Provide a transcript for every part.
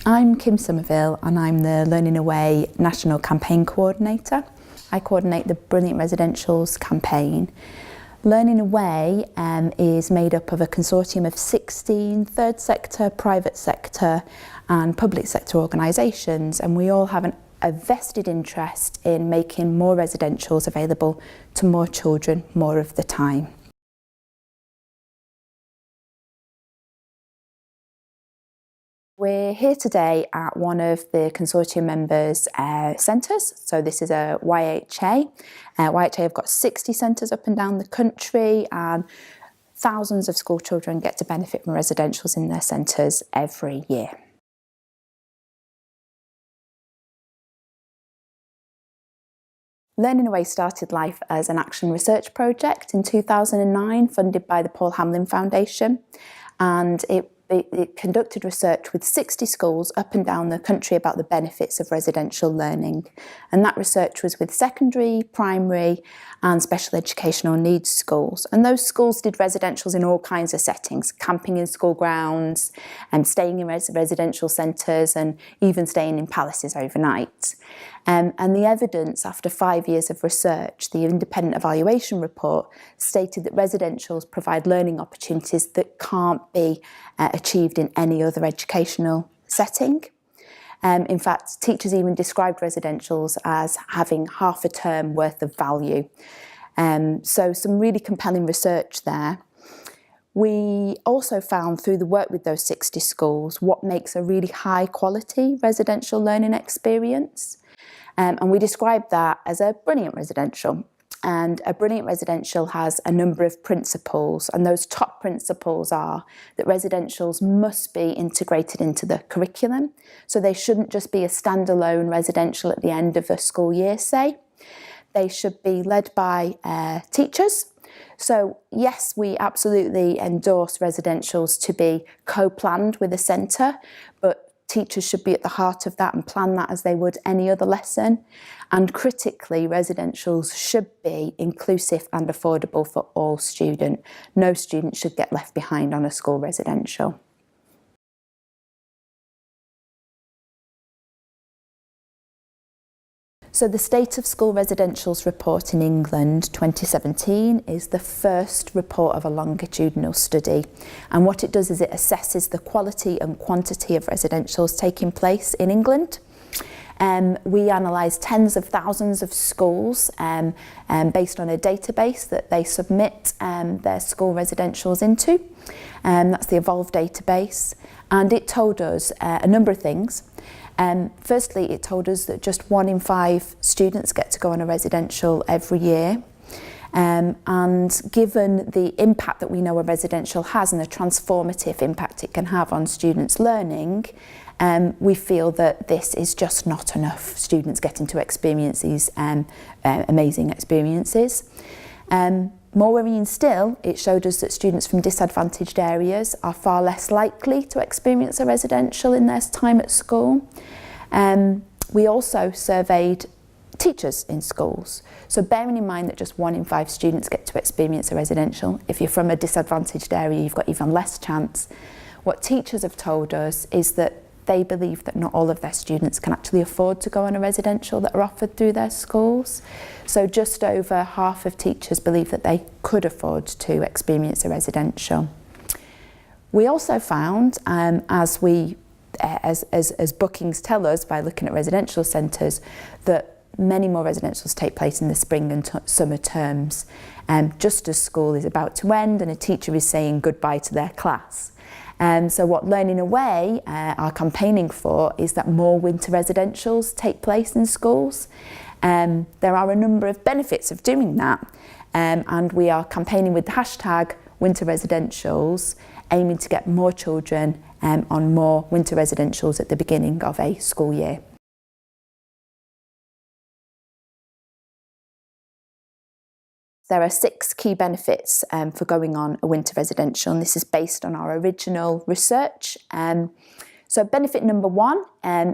I'm Kim Somerville and I'm the Learning Away National Campaign Coordinator. I coordinate the Brilliant Residentials campaign. Learning Away is made up of a consortium of 16 third sector, private sector and public sector organisations, and we all have a vested interest in making more residentials available to more children more of the time. We're here today at one of the consortium members' centres. So this is a YHA. YHA have got 60 centres up and down the country, and thousands of school children get to benefit from residentials in their centres every year. Learning Away started life as an action research project in 2009, funded by the Paul Hamlyn Foundation, and it conducted research with 60 schools up and down the country about the benefits of residential learning. And that research was with secondary, primary and special educational needs schools. And those schools did residentials in all kinds of settings, camping in school grounds and staying in residential centres and even staying in palaces overnight. And the evidence after 5 years of research, the independent evaluation report, stated that residentials provide learning opportunities that can't be achieved in any other educational setting. In fact, teachers even described residentials as having half a term worth of value. So some really compelling research there. We also found through the work with those 60 schools what makes a really high quality residential learning experience. And we describe that as a brilliant residential. And a brilliant residential has a number of principles, and those top principles are that residentials must be integrated into the curriculum. So they shouldn't just be a standalone residential at the end of a school year, say. They should be led by teachers. So yes, we absolutely endorse residentials to be co-planned with a centre, but teachers should be at the heart of that and plan that as they would any other lesson. And critically, residentials should be inclusive and affordable for all students. No student should get left behind on a school residential. So the State of School Residentials report in England 2017 is the first report of a longitudinal study, and what it does is it assesses the quality and quantity of residentials taking place in England. We analyse tens of thousands of schools based on a database that they submit their school residentials into. That's the Evolve database, and it told us a number of things. Firstly, it told us that just 1 in 5 students get to go on a residential every year. And given the impact that we know a residential has and the transformative impact it can have on students' learning, we feel that this is just not enough students getting to experience these amazing experiences. More worrying still, it showed us that students from disadvantaged areas are far less likely to experience a residential in their time at school. We also surveyed teachers in schools. So bearing in mind that just 1 in 5 students get to experience a residential, if you're from a disadvantaged area, you've got even less chance. What teachers have told us is that they believe that not all of their students can actually afford to go on a residential that are offered through their schools. So just over half of teachers believe that they could afford to experience a residential. We also found, as bookings tell us by looking at residential centres, that many more residentials take place in the spring and summer terms, just as school is about to end and a teacher is saying goodbye to their class. So what Learning Away are campaigning for is that more winter residentials take place in schools. There are a number of benefits of doing that, and we are campaigning with the hashtag winter residentials, aiming to get more children on more winter residentials at the beginning of a school year. There are 6 key benefits for going on a winter residential, and this is based on our original research. So benefit number 1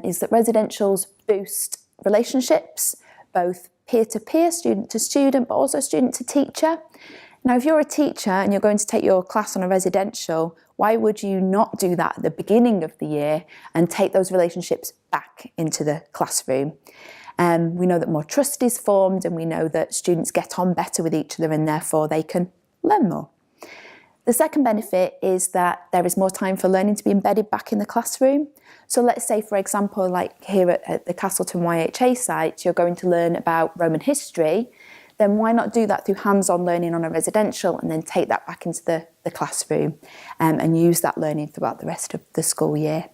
is that residentials boost relationships, both peer-to-peer, student to student, but also student to teacher. Now, if you're a teacher and you're going to take your class on a residential, why would you not do that at the beginning of the year and take those relationships back into the classroom? We know that more trust is formed, and we know that students get on better with each other, and therefore they can learn more. The second benefit is that there is more time for learning to be embedded back in the classroom. So let's say, for example, like here at the Castleton YHA site, you're going to learn about Roman history, then why not do that through hands-on learning on a residential and then take that back into the classroom and use that learning throughout the rest of the school year.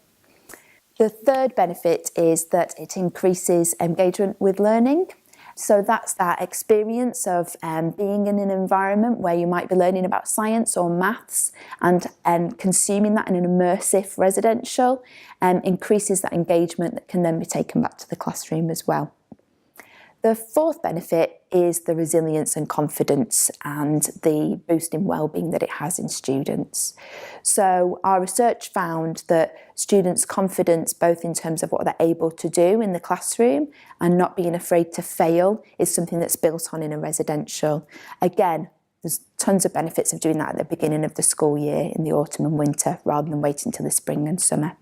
The third benefit is that it increases engagement with learning. So that's that experience of being in an environment where you might be learning about science or maths and consuming that in an immersive residential increases that engagement that can then be taken back to the classroom as well. The fourth benefit is the resilience and confidence and the boost in wellbeing that it has in students. So our research found that students' confidence, both in terms of what they're able to do in the classroom and not being afraid to fail, is something that's built on in a residential. Again, there's tons of benefits of doing that at the beginning of the school year in the autumn and winter rather than waiting till the spring and summer.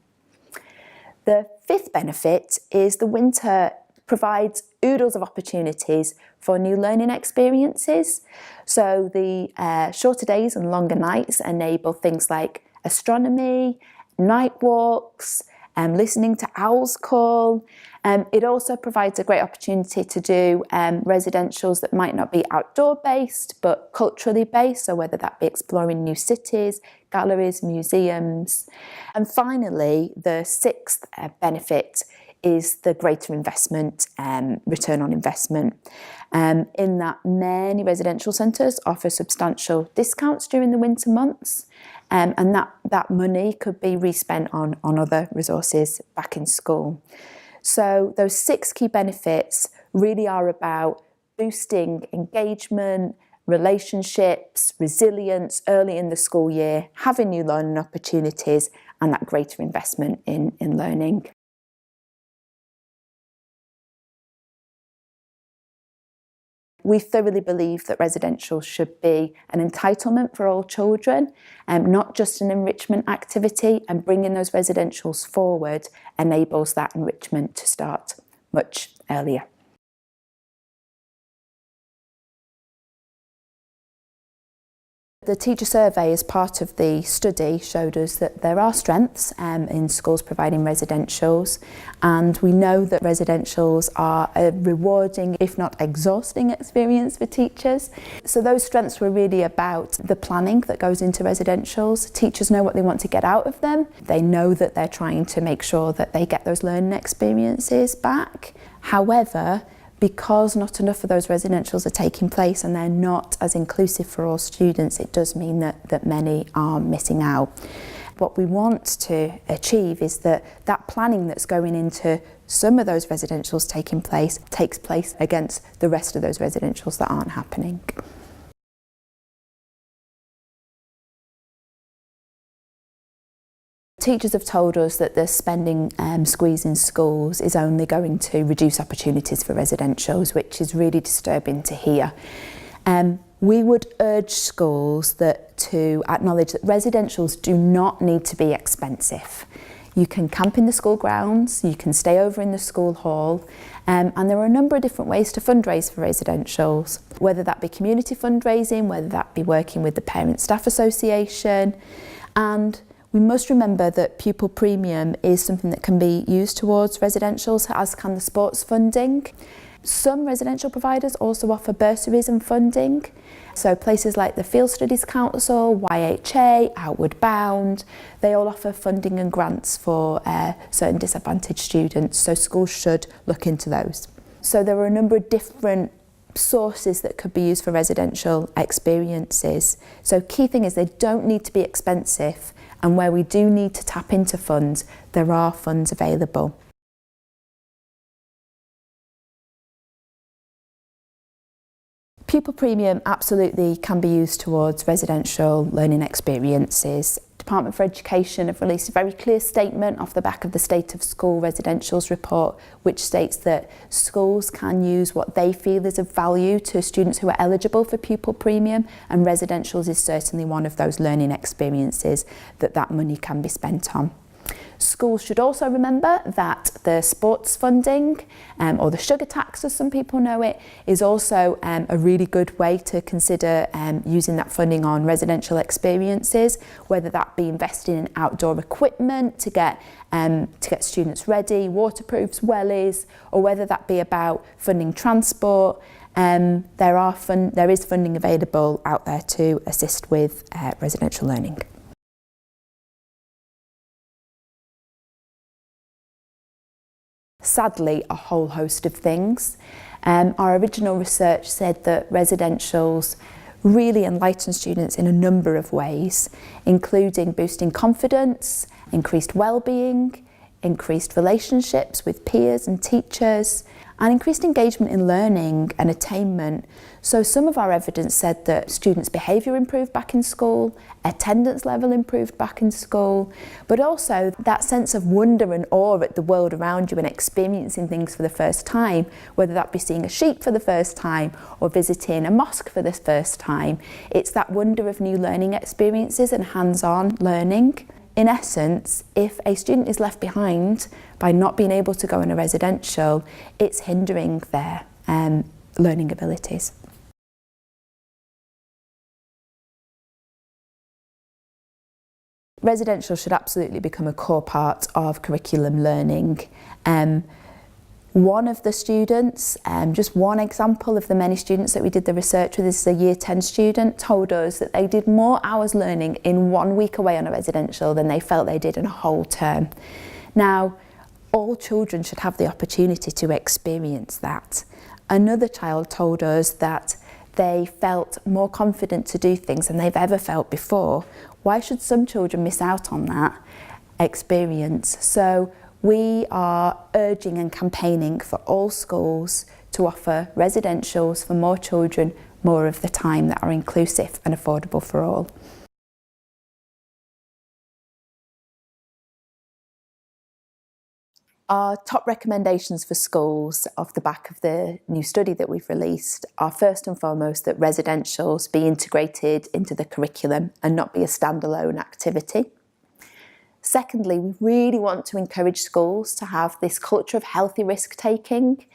The fifth benefit is the winter provides oodles of opportunities for new learning experiences. So the shorter days and longer nights enable things like astronomy, night walks, listening to owls call. It also provides a great opportunity to do residentials that might not be outdoor based but culturally based, so whether that be exploring new cities, galleries, museums. And finally, the sixth benefit is the greater investment, return on investment, in that many residential centres offer substantial discounts during the winter months, and that money could be respent on other resources back in school. So those six key benefits really are about boosting engagement, relationships, resilience early in the school year, having new learning opportunities, and that greater investment in learning. We thoroughly believe that residential should be an entitlement for all children, not just an enrichment activity, and bringing those residentials forward enables that enrichment to start much earlier. The teacher survey as part of the study showed us that there are strengths in schools providing residentials, and we know that residentials are a rewarding, if not exhausting, experience for teachers. So those strengths were really about the planning that goes into residentials. Teachers know what they want to get out of them. They know that they're trying to make sure that they get those learning experiences back. However, because not enough of those residentials are taking place and they're not as inclusive for all students, it does mean that many are missing out. What we want to achieve is that planning that's going into some of those residentials takes place against the rest of those residentials that aren't happening. Teachers have told us that the spending squeeze in schools is only going to reduce opportunities for residentials, which is really disturbing to hear. We would urge schools to acknowledge that residentials do not need to be expensive. You can camp in the school grounds, you can stay over in the school hall, and there are a number of different ways to fundraise for residentials, whether that be community fundraising, whether that be working with the Parent Staff Association. And we must remember that pupil premium is something that can be used towards residentials, as can the sports funding. Some residential providers also offer bursaries and funding. So places like the Field Studies Council, YHA, Outward Bound, they all offer funding and grants for certain disadvantaged students, so schools should look into those. So there are a number of different sources that could be used for residential experiences. So key thing is they don't need to be expensive, and where we do need to tap into funds, there are funds available. Pupil premium absolutely can be used towards residential learning experiences. Department for Education have released a very clear statement off the back of the State of School Residentials report, which states that schools can use what they feel is of value to students who are eligible for pupil premium, and residentials is certainly one of those learning experiences that money can be spent on. Schools should also remember that the sports funding, or the sugar tax as some people know it, is also a really good way to consider using that funding on residential experiences, whether that be investing in outdoor equipment to get students ready, waterproofs, wellies, or whether that be about funding transport. There is funding available out there to assist with residential learning. Sadly, a whole host of things. Our original research said that residentials really enlighten students in a number of ways, including boosting confidence, increased well-being, increased relationships with peers and teachers, and increased engagement in learning and attainment. So some of our evidence said that students' behaviour improved back in school, attendance level improved back in school, but also that sense of wonder and awe at the world around you and experiencing things for the first time, whether that be seeing a sheep for the first time or visiting a mosque for the first time. It's that wonder of new learning experiences and hands-on learning. In essence, if a student is left behind by not being able to go in a residential, it's hindering their learning abilities. Residential should absolutely become a core part of curriculum learning. One of the students, just one example of the many students that we did the research with, is a Year 10 student, told us that they did more hours learning in 1 week away on a residential than they felt they did in a whole term. Now, all children should have the opportunity to experience that. Another child told us that they felt more confident to do things than they've ever felt before. Why should some children miss out on that experience? So we are urging and campaigning for all schools to offer residentials for more children more of the time that are inclusive and affordable for all. Our top recommendations for schools off the back of the new study that we've released are first and foremost that residentials be integrated into the curriculum and not be a standalone activity. Secondly, we really want to encourage schools to have this culture of healthy risk-taking.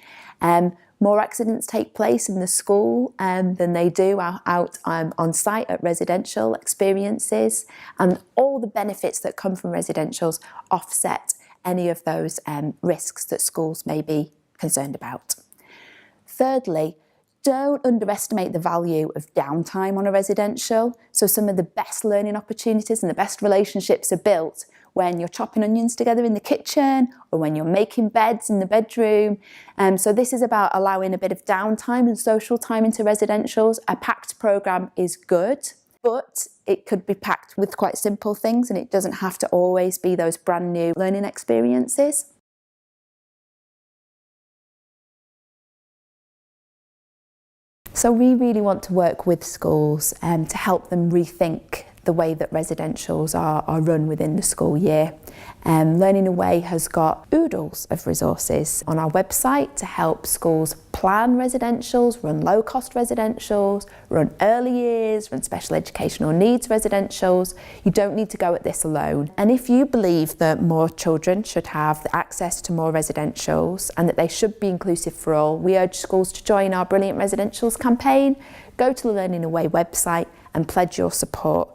More accidents take place in the school than they do out on site at residential experiences, and all the benefits that come from residentials offset any of those risks that schools may be concerned about. Thirdly, don't underestimate the value of downtime on a residential. So some of the best learning opportunities and the best relationships are built when you're chopping onions together in the kitchen or when you're making beds in the bedroom. So this is about allowing a bit of downtime and social time into residentials. A packed programme is good, but it could be packed with quite simple things, and it doesn't have to always be those brand new learning experiences. So we really want to work with schools to help them rethink the way that residentials are run within the school year. Learning Away has got oodles of resources on our website to help schools plan residentials, run low-cost residentials, run early years, run special educational needs residentials. You don't need to go at this alone. And if you believe that more children should have access to more residentials and that they should be inclusive for all, we urge schools to join our Brilliant Residentials campaign. Go to the Learning Away website and pledge your support